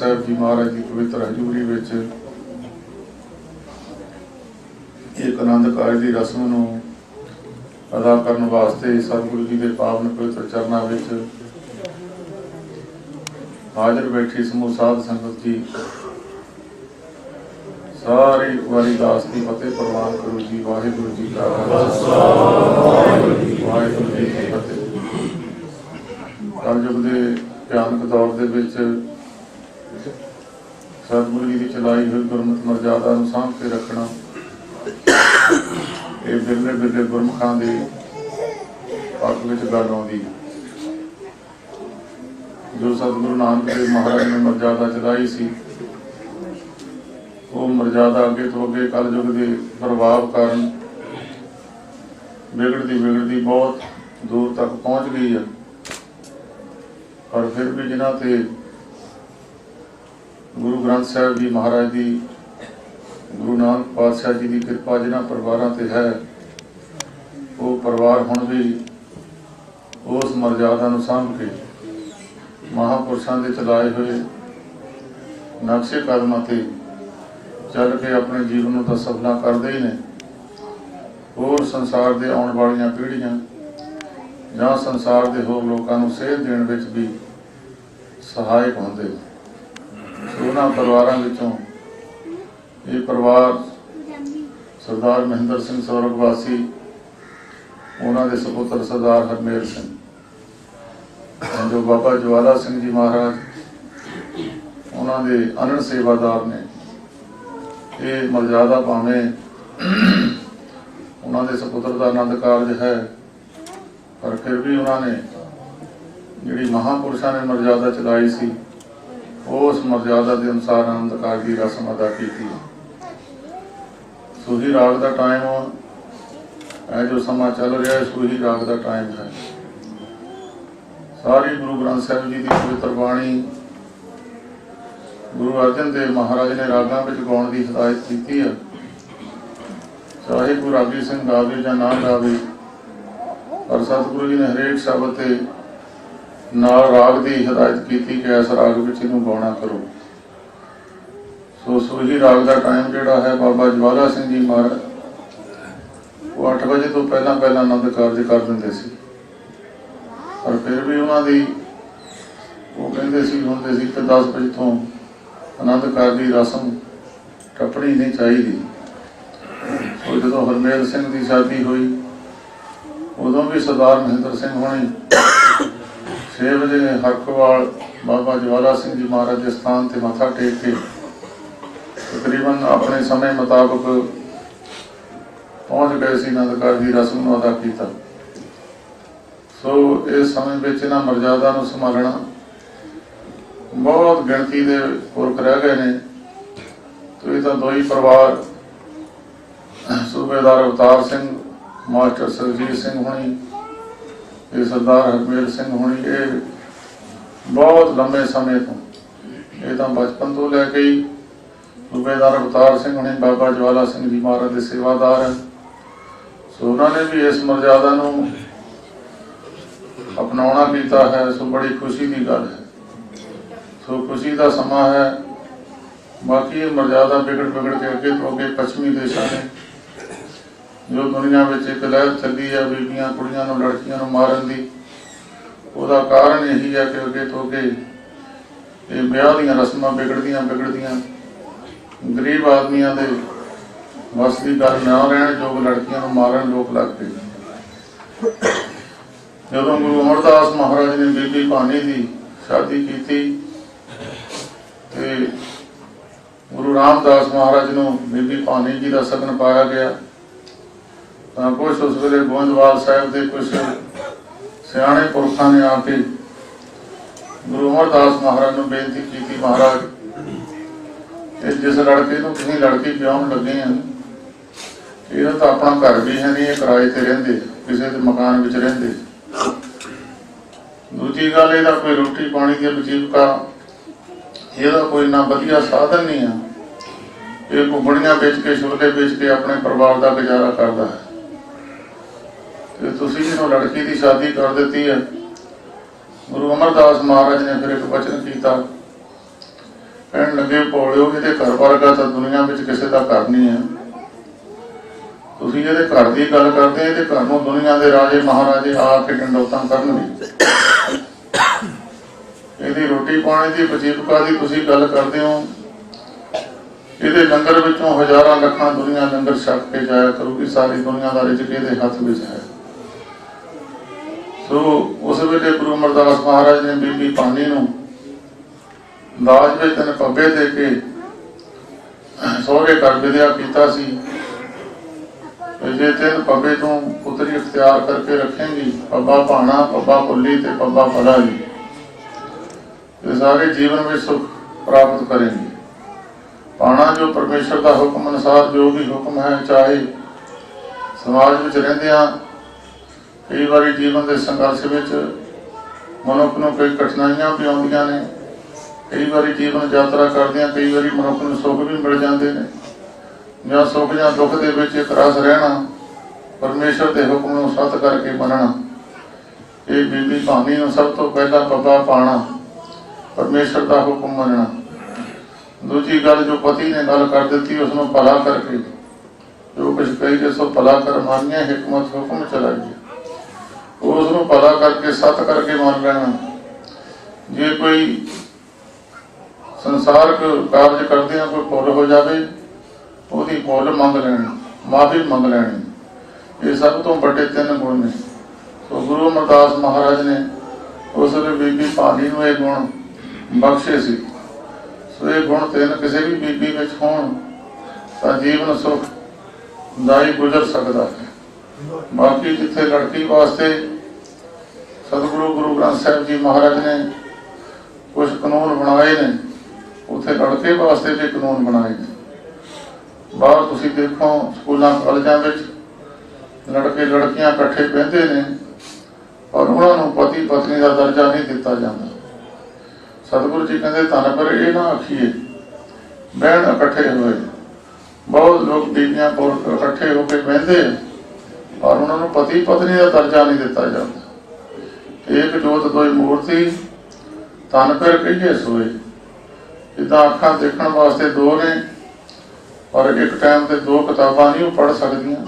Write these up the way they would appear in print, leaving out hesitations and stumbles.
साहब जी महाराज की पवित्र हजूरी विच एक आनंद कारज की रस्म नूं अदा करने वास्ते सतगुरु जी के पावन पवित्र चरणों विच हाजिर बैठी समूह साध संगत जी सारी वारी दास की फतेह प्रवान करो जी। वाहिगुरु जी का खालसा वाहिगुरु जी की फतेह। कलयुग के भयानक दौर के विच सतगुरु जी की चलाई हुई गुरमत मर्यादा नूं सांभ के रखना ये बिरले बिरले गुरमुखां दे पक्ष विच गल आउंदी। जो सतगुरु नानक देव महाराज ने मर्यादा चलाई सी वो मर्यादा अगे तो अगे कलयुग के प्रभाव कारण बिगड़ती बहुत दूर तक पहुँच गई है। पर फिर भी जिन्हां ते गुरु ग्रंथ साहिब जी महाराज की गुरु नानक पातशाह जी की कृपा जिन्हां परिवारों ते है वो परिवार हुण भी उस मर्यादा नूं सांभ के महापुरुषों के चलाए हुए नक्शे कदमां ते चल के अपने जीवन को तो सफला करते ही ने। होर संसार के आने वाली पीढ़ियां या संसार के होर लोगों को सेध देने में भी सहायक होंगे। उन्होंने परिवारों विचों ये परिवार सरदार महेंद्र सिंह सौरगवासी उन्होंने सपुत्र सरदार हरमेल सिंह जो बाबा ज्वाला सिंह जी महाराज उन्होंने अनड़ सेवादार ने ये मर्यादा भावें उन्होंने सपुत्र का आनंद कारज है पर फिर भी उन्होंने जी महापुरुषों ने मर्यादा चलाई सी उस मर्यादा के अनुसार आनंद कारज की रस्म अदा की। सूही राग का टाइम है जो समा चल रहा है सूही राग का टाइम है। सारी गुरु ग्रंथ साहिब जी की पवित्र बाणी गुरु अर्जन देव महाराज ने रागां विच गाउण की हिदायत की है। चाहे गुरु रागी सिंह गावे या ना गावे पर सतगुरु जी ने हरेक शब्द ते नाल राग की हिदायत की कि इस राग विच इहनूं गाउणा करो। सो सूही राग का टाइम जिहड़ा है बाबा ज्वाला सिंह जी महाराज वो 8 बजे तो पहला आनंद कारज कर दिंदे सी पर फिर भी उन्होंने वो कहते होंगे सी कि 10 बजे तो आनंद कारज की रस्म टप्पणी नहीं चाहिए। तो जो हरमेल सिंह की शादी हुई उदों भी सरदार महेंद्र सिंह होनी 6 बजे हरखवाल बाबा ज्वाला सिंह जी महाराज के स्थान से मत्था टेक के तकरीबन अपने समय मुताबिक पहुँच गए सी आनंद कारज की रस्म अदा किया। सो इस समय में इन्हां मर्यादा नूं संभालना बहुत गिणती के पुरख रह गए ने। तो ये तो दो ही परिवार सूबेदार अवतार सिंह मास्टर सरजीत सिंह होनी ये सरदार हरमेल सिंह होनी ये बहुत लंबे समय तो ये तो बचपन तो लैके ही सूबेदार अवतार सिंह होनी बाबा ज्वाला सिंह जी महाराज के सेवादार हैं। सो उन्होंने भी इस मर्यादा नूं अपनाना किया है। सो बड़ी खुशी की गल है। सो खुशी का समा है। बाकी ये मर्यादा बिगड़ के अगे तो अगे पश्चिमी देशों ने जो दुनिया में एक लहर चली है बीबियां कुड़ियां लड़कियां मारन की उसका कारण यही है कि अगे तो अगे ये ब्याह दी रस्मां बिगड़दियां गरीब आदमियों के बस की गल ना रहने जो लड़कियां मारन लोग लग गए। जो गुरु अमरदास महाराज ने बीबी भानी की शादी की गुरु रामदास महाराज को बीबी भानी जी का सगन पाया गया तो कुछ उस वे गोंदवाल साहब के कुछ सियाने पुरखों ने आके गुरु अमरदास महाराज को बेनती की महाराज जिस लड़के को किसी लड़की ब्याहन लगे हैं ये तो अपना घर भी है नहीं किराए से रेंदे किसी के मकान में रेंदे। दूजी गल यदा कोई रोटी पानी की वजीविका यदा कोई ना वधिया साधन नहीं है। ये घुगड़ियां बेच के छोले बेच के अपने परिवार का गुजारा करता है। तो तुसीं जो लड़की की शादी कर दी है गुरु अमरदास महाराज ने फिर एक वचन किया कहन लगे भोलिओ ये घर वर्गा तो दुनिया में किसी का घर नहीं है। तुसीं ये घर की गल करते हैं, घर में दुनिया के राजे महाराजे आके डंडौतां करनगे। यदि रोटी पानी की वजीविका की तुसीं गल करते हो, ये लंगर विचों हज़ारां लखां दुनिया लंगर छक के जाया करूगी। सारी दुनिया का रिजक ये हथ में है। सो उस वेले गुरु अमरदास महाराज ने बीबी भानी नूं दाज में 3 पब्बे दे के सहुरे घर विद्या किया सी। जे 3 पब्बे तू पुत्री इख्तियार करके रखेंगी, पब्बा भाणा, पब्बा भुल्ली ते पब्बा भला जी, ये सारे जीवन में सुख प्राप्त करेंगे। भाणा जो परमेश्वर का हुक्म अनुसार जो भी हुक्म है, चाहे समाज में रहिंदियां कई बार जीवन के संघर्ष में मनुख को कई कठिनाइयां भी आउंदियां ने। कई बार जीवन यात्रा करदियां कई बार मनुख को सुख भी मिल जाते हैं, या सुख या दुख के विच एक रस रहना, परमेश्वर के हुक्म को सत करके मनना। ये बीबी भानी नूं सब तो पहला पब्बा पाना, परमेश्वर का हुक्म मनना। दूजी गल जो पति ने गल कर दी, उसनों भला करके जो कुछ कही दे सो भला कर मानिए, हिकमत हुक्म चलाइए, उसनों भला करके सत करके मान लेना। जे कोई संसारक कार्य करते हैं कोई भुल हो जाए, उसकी भुल मंग लैनी, माफी मंग लैनी। ये सब तो बड़े 3 गुण ने। तो गुरु अमरदास महाराज ने उस वे बीबी भानी नूं ये गुण बख्शे सी। सो ये गुण 3 किसी भी बीबी में होण तां जीवन सुखदाई गुजर सकता है। बाकी जिथे लड़की वास्ते सतगुरु गुरु ग्रंथ साहिब जी महाराज ने कुछ कानून बनाए ने, उत्थे लड़के वास्ते भी कानून बनाए ने। बाहर तुसीं देखो स्कूलों कॉलेजों में लड़के लड़कियां इकट्ठे बहते हैं और उन्होंने पति पत्नी का दर्जा नहीं दिता जाता। सतगुरु जी कहते धन पर ये ना आखिए बहन इकट्ठे हुए। बहुत लोग बीबियां इकट्ठे होकर बहते हैं और उन्होंने पति पत्नी का दर्जा नहीं दिता जाता। एक जोत दोई मूर्ति धन पर कहिए सोए। जिदा अखा देखने वास्ते 2 ने और एक टाइम से 2 किताबां नहीं पढ़ सकदियां।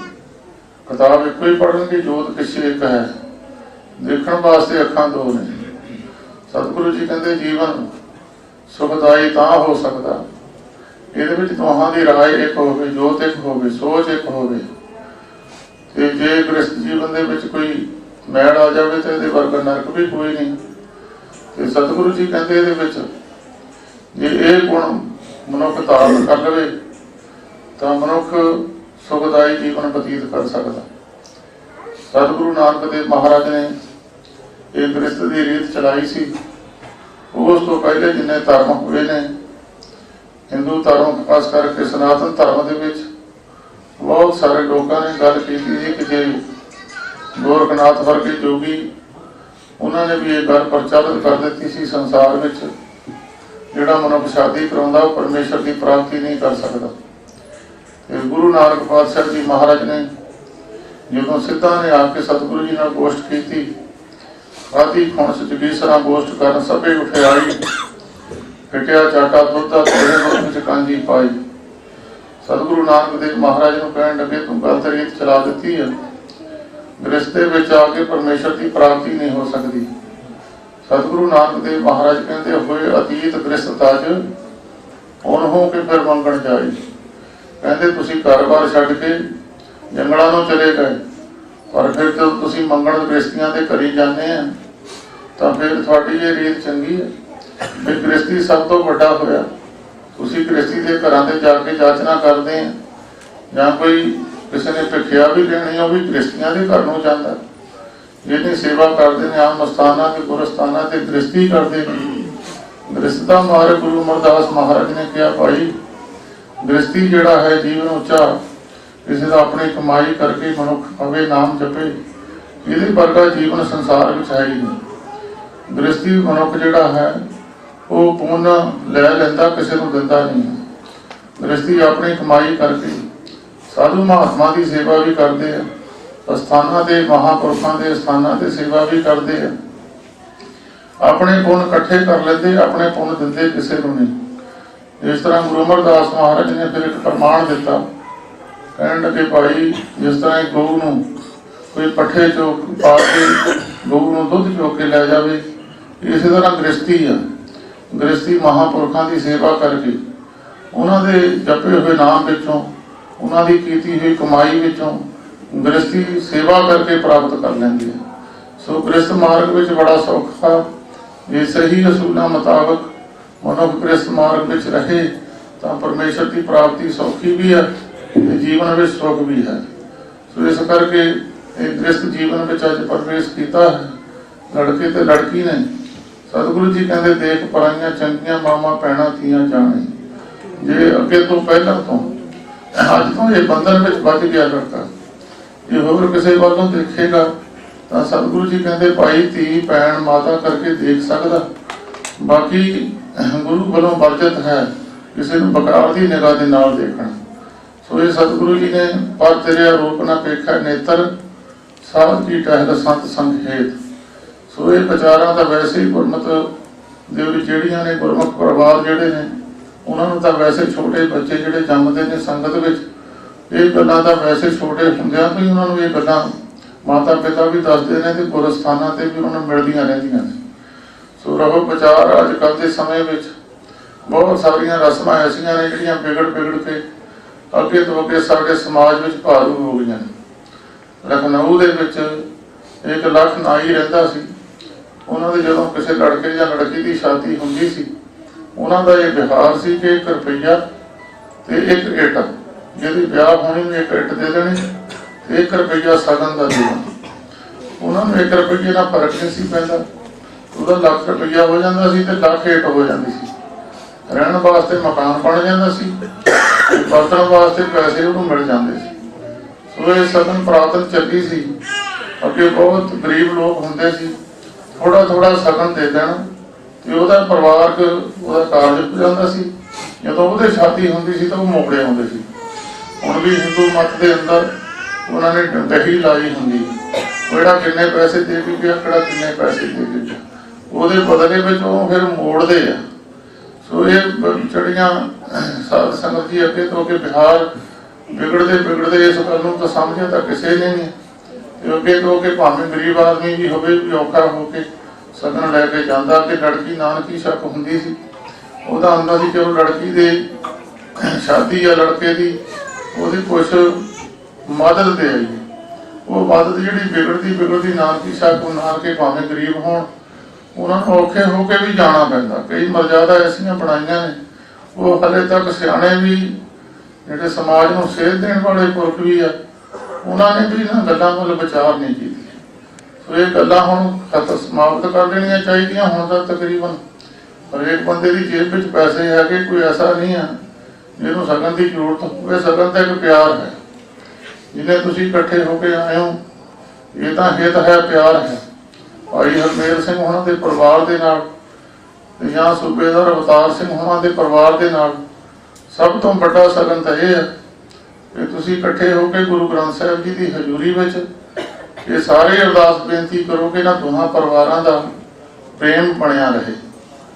किताब एक ही पढ़न की जोत किसी एक है, देखने वास्ते अखा 2 ने। सतगुरु जी कहते जीवन सुखदाई तां हो सकता ये दोहां की राय एक होवे, जोत एक होवे, सोच एक होवे। ते जे गृहस्थ जीवन दे विच कोई मैड़ आ जाए तो ये वर्गा नरक भी कोई नहीं। ते सतगुरु जी कहते ये जे ये गुण मनुख धारण कर लवे तो मनुख सुखदाई जीवन बतीत कर सकता। सतगुरु नानक देव महाराज ने एक गृहस्थ की रीत चलाई सी। उस तो पहले जिन्हें धर्म हुए ने, हिंदू धर्म खास करके सनातन धर्म के विच बहुत सारे लोगों ने गल की कि जे गोरखनाथ वर्गे जोगी उन्होंने भी ये गल प्रचलित कर दी सी संसार में जिहड़ा मनुख शादी कराउंदा परमेश्वर की प्राप्ति नहीं कर सकता। गुरु नानक पातशाह जी महाराज ने जो सिद्धा ने आके सतगुरु जी ने गोष्ठ की थी, आदि खुणस जगीसरा गोष्ठ कर सभे उठे आई, फिटिया चाटा दुधा थोड़े कांजी पाई। सतगुरु नानक देव महाराज को कहन लगे तू गलत रीत चला दी है, गृहस्थे में आके परमेश्वर की प्राप्ति नहीं हो सकती। सतगुरु नानक देव महाराज कहते हुए अतीत गृहस्थ तज उन हो के फिर मंगण जाए। कहते तुसी घर-बार छड्ड के जंगलों में चले गए, पर फिर जब तुसी मंगण गृहस्थियों के घरी जाते हैं तो फिर थोड़ी ये रीत चंगी है भी गृहस्थी सब तो बड़ा होया। तुसी गृहस्थी के घरों से जाके जाचना करते हैं या कोई किसी ने भिखिया भी लेनी हो भी गृहस्थियों के घर में जाता। जिन्हें सेवा करते हैं आम स्थाना के गुरस्थाना से गृहस्थी करते हैं। गृहस्थता मारे गुरु अमरदास महाराज ने कहा भाई गृहस्थी जिहड़ा है जीवन उच्चा किसी का अपनी कमाई करके मनुख पवे नाम जपे, ये वर्गा जीवन संसार में है ही नहीं। गृहस्थी मनुख जिहड़ा है वो पुण्य लै लैंदा किसी को दिंदा नहीं। गृहस्थी अपनी कमाई करके साधु महात्मा की सेवा भी करते हैं, स्थाना के महापुरुषों के स्थाना से सेवा भी करते हैं, अपने पुण्य इकट्ठे कर लेते, अपने पुण्य दिंदे किसी को नहीं। इस तरह गुरु अमरदास महाराज ने फिर एक प्रमाण दिता, कहने लगे भाई जिस तरह गऊ नूं कोई पट्ठे चो पा के गऊ नूं दुध चो के लै जावे, इस तरह गृहस्थी है। गृहस्थी महापुरखों की सेवा करके उन्होंने जपे हुए नाम विचों, उन्होंने की हुई कमाई विचों गृहस्थी सेवा करके प्राप्त कर लेंगे। सो गृहस्थ मार्ग में बड़ा सौखा, ये सही असूलों मुताबक मनुख गृहस्थ मार्ग में रहे तो परमेश्वर की प्राप्ति सौखी भी है, जीवन में सुख भी है। सो इस करके गृहस्थ जीवन में अज प्रवेश किया है लड़के तो लड़की ने। सतगुरु जी कहते देख पराइयां चंगियां मामा भैणां धीआं जाने, जे अगे तो पहला तो अज तो ये बंधन में बच गया लड़का, जे होर किसी वालों देखेगा तो सतगुरु जी कहते भाई धी भैन माता करके देख सकता, बाकी गुरु वालों वर्जित है किसी को बकार की निगाह के नाल देखना। सो ये सतगुरु जी ने पर तेरे आरोप न पेखा नेत्र साध की टहल संत संग हेत। सो ये विचारा तो वैसे ही गुरमत ਜਿਹੜੀਆਂ ने गुरमुख परिवार ਜਿਹੜੇ ने उन्होंने तो वैसे छोटे बच्चे ਜਿਹੜੇ जमते ने संगत में ये गल्लां तो वैसे छोटे ਹੁੰਦਿਆਂ तो ही उन्होंने ये गल्लां माता पिता भी दसते हैं तो गुरस्थानां ते भी उन्होंने मिलदियां रहंदियां ने। सो रहो विचार अजकल के समय में बहुत सारिया रस्मां ऐसियां ने ਜਿਹੜੀਆਂ बिगड़ के अगे तो अगे साडे समाज में भारू हो गई ने। लखनऊ दे विच एक लख नाई रहिंदा सी, उन्होंने जो किसी लड़के या लड़की की शादी होंगी सी, उन्होंने ये व्यवहार से कि 1 रुपया तो 1 इट जी ब्याह होनी में 1 इट दे देनी, 1 रुपया सगन का देना। उन्होंने 1 रुपये का फर्क नहीं सी पैंदा, वह लाख रुपया हो जाता सी ते लाख इट हो जाती सी। रहने वास्ते मकान बन जाता सी, बरतन वास्ते पैसे उन्होंने मिल जाते सी। सो ये सगन प्रातन चली सी, अगे बहुत गरीब लोग होंगे सी, थोड़ा थोड़ा सगन दे देना तो वह परिवार कारज हो जाता सी। जो वो शादी होंगी सी तो वो मोकड़े होंगे सी। हुण भी हिंदू मत के अंदर उन्होंने दही लाई होंगी, बेड़ा किन्ने पैसे दे के गया, किड़ा किन्ने पैसे दे के गया, वो बदले में फिर मोड़ते हैं। सो ये जड़ियाँ साध संगत जी अगे तो अगे बिहार बिगड़ते इस गल तो समझे तो किसी ने नहीं। अगे तो अगे भावें गरीब आदमी भी होवे भी औखा होके सगन लैके जाता कि लड़की नानकी शक होंगी सी, वह आंदा सी चलो लड़की दे शादी या लड़के की वो कुछ मदद दे आईए। वो मदद जी बिगड़ती नानकी शक नानके भावें गरीब हो उन्होंने औखे होके भी जाना पैंदा। कई मर्यादा ऐसियां बनाइया ने वो हले तक सियाणे भी जिहड़े समाज को सेध देने वाले पुरख भी है, उन्होंने भी इन्हां गल्लां वल विचार नहीं की। सो ये गल्लां हुण खत्म समाप्त कर देनियां चाहिए। हुण तक तकरीबन हरेक बंदे की जेब में पैसे है कि कोई ऐसा नहीं है जिन्होंने सगन की जरूरत हो। सगन तो एक प्यार है, जिन्हें तुसीं इकट्ठे होकर आए हो, ये तो हित है प्यार है। भाई हरमेल सिंह होना के परिवार के नाल या सूबेदार अवतार सिंह होना के परिवार के नाल सब तो बड़ा सगन तो यह है कि तुसीं इकट्ठे होकर गुरु ग्रंथ साहिब जी की हजूरी में ये सारे अरदास बेनती करो कि इन्हां दोहां परिवारां दा प्रेम बनिया रहे,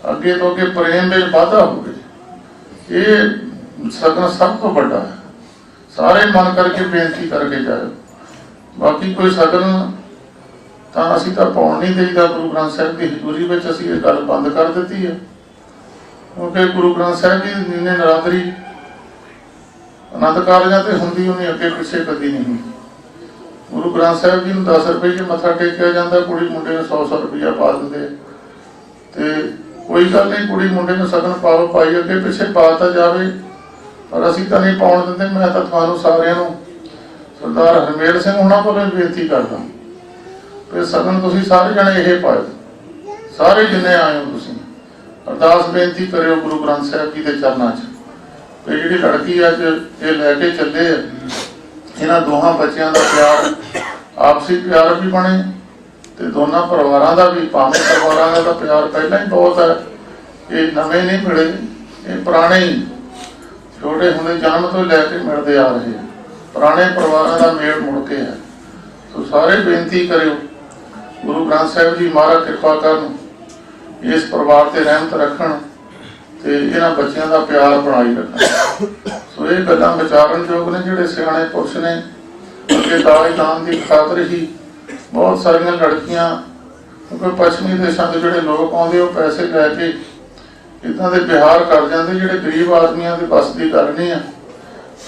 अगे तो अगे प्रेम में वाधा हो। ये सगन सब तो बड़ा है, सारे मन करके बेनती करके जाए। बाकी कोई सगन तो असीं तो पाउण नहीं देईदा। गुरु ग्रंथ साहिब की हजूरी में असीं ये गल बंद कर दी है, क्योंकि गुरु ग्रंथ साहिब जी नीने नरादरी आनंद कारजां ते हुंदी उन्हें अगे पिछे कदी नहीं हुंदी। गुरु ग्रंथ साहिब जी 10 रुपये मत्था टेकिया जाता, कुड़ी मुंडे ने 100 रुपया पा देंगे। तो कोई गल नहीं, कुड़ी मुंडे ने सगन पाओ पाई अगे पिछे पा तो जाए, पर असीं तो नहीं पाउण दिंदे। मैं तो तुहानूं सारिआं नूं सरदार हरमेल सिंह होना को बेनती करदा कि सगन तुसीं सारे जने ये पाओ, सारे जिन्ने आए हो तुसीं अरदास बेनती करियो गुरु ग्रंथ साहिब जी के चरणों च। तो जी लड़की अज ये लैके चले, इन्हां दोहां बच्चों का प्यार आपसी प्यार भी बने, तो दोनों परिवारों का भी, भावें परिवारों का प्यार पहला ही बहुत है, ये नवे नहीं मिले, ये पुराने ही छोटे होंदे जन्म तो लैके मिलते आ रहे हैं, पुराने परिवारों का मेल मुड़ के है। तो सारे बेनती करियो गुरु ग्रंथ साहिब जी महाराज कृपा करन, इस परिवार से रहमत रखन, ਤੇ ਇਹਨਾਂ ਬੱਚਿਆਂ ਦਾ ਪਿਆਰ ਬਣਾਈ ਰੱਖਣਾ। ਸੋ ਇਹ ਗੱਲਾਂ ਵਿਚਾਰਨਯੋਗ ਨੇ। ਜਿਹੜੇ ਸਿਆਣੇ ਪੁਰਸ਼ ਨੇ ਅੱਗੇ ਦਾਜ ਦਾਨ ਦੀ ਖਾਤਰ ਹੀ ਬਹੁਤ ਸਾਰੀਆਂ ਲੜਕੀਆਂ, ਕਿਉਂਕਿ ਪੱਛਮੀ ਦੇਸ਼ਾਂ ਦੇ ਜਿਹੜੇ ਲੋਕ ਆਉਂਦੇ ਉਹ ਪੈਸੇ ਲੈ ਕੇ ਇੱਦਾਂ ਦੇ ਵਿਹਾਰ ਕਰ ਜਾਂਦੇ ਜਿਹੜੇ ਗਰੀਬ ਆਦਮੀਆਂ ਦੇ ਬਸ ਦੀ ਗੱਲ ਨਹੀਂ ਆ।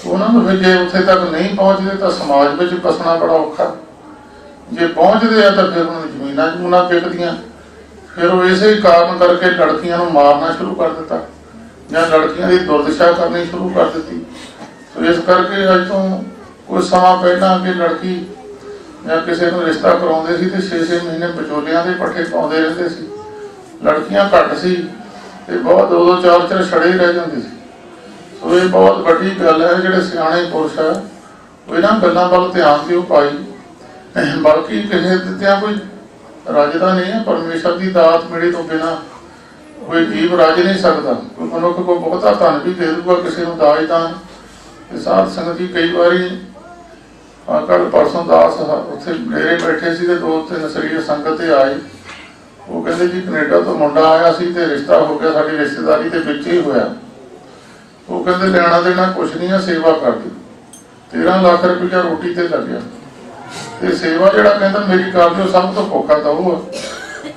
ਉਹਨਾਂ ਨੂੰ ਫਿਰ ਜੇ ਉੱਥੇ ਤੱਕ ਨਹੀਂ ਪਹੁੰਚਦੇ ਤਾਂ ਸਮਾਜ ਵਿੱਚ ਬਸਣਾ ਬੜਾ ਔਖਾ। ਜੇ ਪਹੁੰਚਦੇ ਆ ਤਾਂ ਫਿਰ ਉਹਨਾਂ ਦੀ ਜ਼ਮੀਨਾਂ ਵਿਕਦੀਆਂ। ਫਿਰ ਉਹ ਇਸੇ ਕਾਰਨ ਕਰਕੇ ਲੜਕੀਆਂ ਨੂੰ ਮਾਰਨਾ ਸ਼ੁਰੂ ਕਰ ਦਿੱਤਾ ਜਾਂ ਲੜਕੀਆਂ ਦੀ ਦੁਰਦਸ਼ਾ ਕਰਨੀ ਸ਼ੁਰੂ ਕਰ ਦਿੱਤੀ। ਸੋ ਇਸ ਕਰਕੇ ਅੱਜ ਤੋਂ ਕੁਝ ਸਮਾਂ ਪਹਿਲਾਂ ਕਿ ਲੜਕੀ ਜਾਂ ਕਿਸੇ ਨੂੰ ਰਿਸ਼ਤਾ ਕਰਾਉਂਦੇ ਸੀ ਤੇ 6-6 ਮਹੀਨੇ ਵਿਚੋਲਿਆਂ ਦੇ ਪੱਠੇ ਪਾਉਂਦੇ ਰਹਿੰਦੇ ਸੀ। ਲੜਕੀਆਂ ਘੱਟ ਸੀ ਤੇ ਬਹੁਤ 2-2 4-4 ਛੜੇ ਰਹਿ ਜਾਂਦੇ ਸੀ। ਸੋ ਇਹ ਬਹੁਤ ਵੱਡੀ ਗੱਲ ਹੈ। ਜਿਹੜੇ ਸਿਆਣੇ ਪੁਰਸ਼ ਹੈ ਉਹ ਇਹਨਾਂ ਗੱਲਾਂ ਵੱਲ ਧਿਆਨ ਦਿਓ ਭਾਈ। ਬਲਕਿ ਕਿਸੇ ਦਿੱਤਿਆਂ ਕੋਈ ਰੱਜਦਾ ਨਹੀਂ ਹੈ। ਪਰਮੇਸ਼ਰ ਦੀ ਦਾਤ ਮਿਲੇ ਤੋਂ ਬਿਨਾਂ ਕੋਈ ਜੀਵ ਰੱਜ ਨਹੀਂ ਸਕਦਾ। ਕੋਈ ਮਨੁੱਖ ਕੋਈ ਬਹੁਤਾ ਧਨ ਵੀ ਦੇ ਦੂਗਾ ਕਿਸੇ ਨੂੰ ਦਾਜ ਦਾਨ। ਸਾਧ ਸੰਗਤ ਜੀ ਕਈ ਵਾਰੀ ਕੱਲ੍ਹ ਪਰਸੋਂ ਦਾਸ ਉੱਥੇ ਮੇਰੇ ਬੈਠੇ ਸੀ ਤੇ 2-3 ਸਰੀਰ ਸੰਗਤ ਤੇ ਆਏ। ਉਹ ਕਹਿੰਦੇ ਜੀ ਕੈਨੇਡਾ ਤੋਂ ਮੁੰਡਾ ਆਇਆ ਸੀ ਤੇ ਰਿਸ਼ਤਾ ਹੋ ਗਿਆ, ਸਾਡੀ ਰਿਸ਼ਤੇਦਾਰੀ ਦੇ ਵਿੱਚ ਹੀ ਹੋਇਆ। ਉਹ ਕਹਿੰਦੇ ਲੈਣਾ ਦੇਣਾ ਕੁਛ ਨਹੀਂ ਆ, ਸੇਵਾ ਕਰ ਦਿਓ। 13 ਲੱਖ ਰੁਪਇਆ ਰੋਟੀ ਤੇ ਲੱਗਿਆ। ਤੇ ਸੇਵਾ ਜਿਹੜਾ ਕਹਿੰਦਾ ਮੇਰੀ ਕਰ ਦਿਓ, ਸਭ ਤੋਂ ਭੁੱਖਾ ਤਾਂ ਉਹ ਆ